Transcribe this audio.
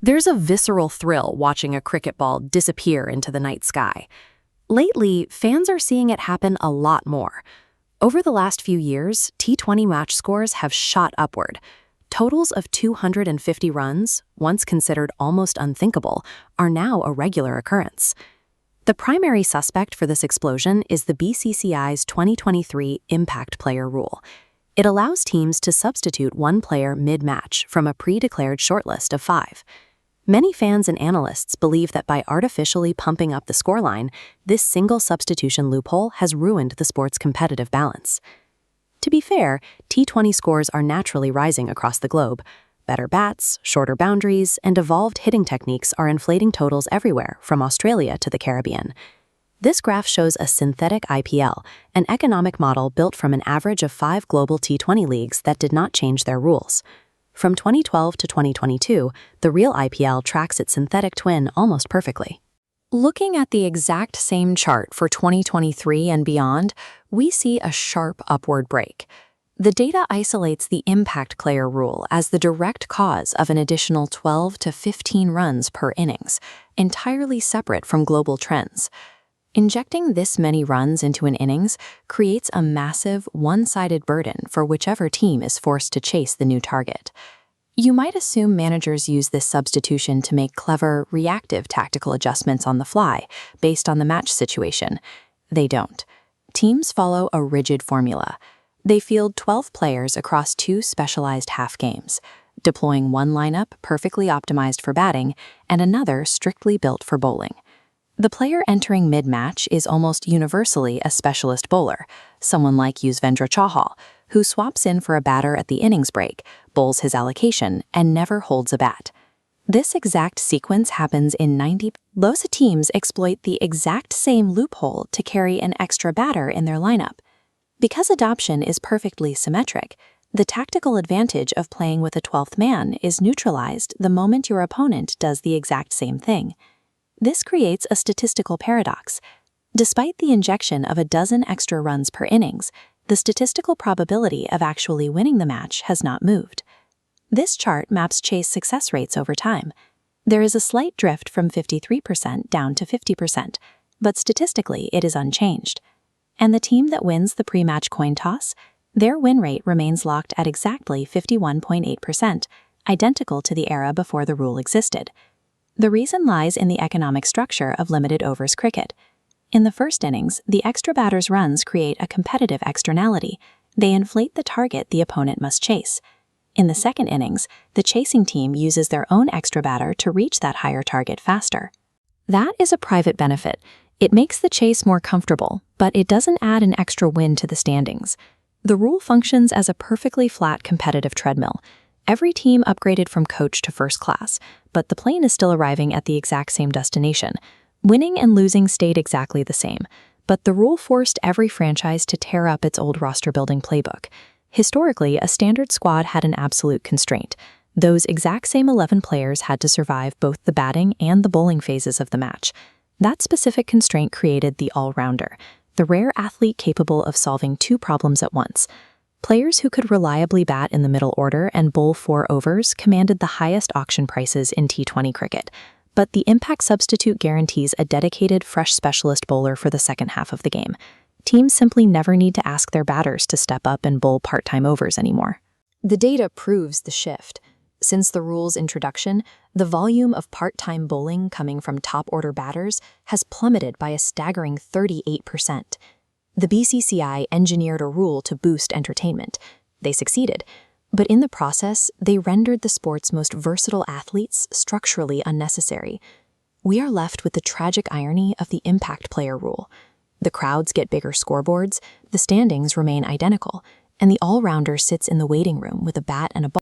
There's a visceral thrill watching a cricket ball disappear into the night sky. Lately, fans are seeing it happen a lot more. Over the last few years, T20 match scores have shot upward. Totals of 250 runs, once considered almost unthinkable, are now a regular occurrence. The primary suspect for this explosion is the BCCI's 2023 Impact Player Rule. It allows teams to substitute one player mid-match from a pre-declared shortlist of 5. Many fans and analysts believe that by artificially pumping up the scoreline, this single substitution loophole has ruined the sport's competitive balance. To be fair, T20 scores are naturally rising across the globe. Better bats, shorter boundaries, and evolved hitting techniques are inflating totals everywhere, from Australia to the Caribbean. This graph shows a synthetic IPL, an economic model built from an average of 5 global T20 leagues that did not change their rules. From 2012 to 2022, the real IPL tracks its synthetic twin almost perfectly. Looking at the exact same chart for 2023 and beyond, we see a sharp upward break. The data isolates the impact player rule as the direct cause of an additional 12 to 15 runs per innings, entirely separate from global trends. Injecting this many runs into an innings creates a massive, one-sided burden for whichever team is forced to chase the new target. You might assume managers use this substitution to make clever, reactive tactical adjustments on the fly, based on the match situation. They don't. Teams follow a rigid formula. They field 12 players across 2 specialized half games, deploying one lineup perfectly optimized for batting and another strictly built for bowling. The player entering mid-match is almost universally a specialist bowler, someone like Yuzvendra Chahal, who swaps in for a batter at the innings break, bowls his allocation, and never holds a bat. This exact sequence happens in 90%. Those teams exploit the exact same loophole to carry an extra batter in their lineup. Because adoption is perfectly symmetric, the tactical advantage of playing with a 12th man is neutralized the moment your opponent does the exact same thing. This creates a statistical paradox. Despite the injection of a dozen extra runs per innings, the statistical probability of actually winning the match has not moved. This chart maps chase success rates over time. There is a slight drift from 53% down to 50%, but statistically it is unchanged. And the team that wins the pre-match coin toss, their win rate remains locked at exactly 51.8%, identical to the era before the rule existed. The reason lies in the economic structure of limited overs cricket. In the first innings, the extra batter's runs create a competitive externality. They inflate the target the opponent must chase. In the second innings, the chasing team uses their own extra batter to reach that higher target faster. That is a private benefit. It makes the chase more comfortable, but it doesn't add an extra win to the standings. The rule functions as a perfectly flat competitive treadmill. Every team upgraded from coach to first class, but the plane is still arriving at the exact same destination. Winning and losing stayed exactly the same, but the rule forced every franchise to tear up its old roster-building playbook. Historically, a standard squad had an absolute constraint. Those exact same 11 players had to survive both the batting and the bowling phases of the match. That specific constraint created the all-rounder, the rare athlete capable of solving 2 problems at once. Players who could reliably bat in the middle order and bowl 4 overs commanded the highest auction prices in T20 cricket, but the impact substitute guarantees a dedicated, fresh specialist bowler for the second half of the game. Teams simply never need to ask their batters to step up and bowl part-time overs anymore. The data proves the shift. Since the rule's introduction, the volume of part-time bowling coming from top-order batters has plummeted by a staggering 38%. The BCCI engineered a rule to boost entertainment. They succeeded, but in the process, they rendered the sport's most versatile athletes structurally unnecessary. We are left with the tragic irony of the impact player rule. The crowds get bigger scoreboards, the standings remain identical, and the all-rounder sits in the waiting room with a bat and a ball.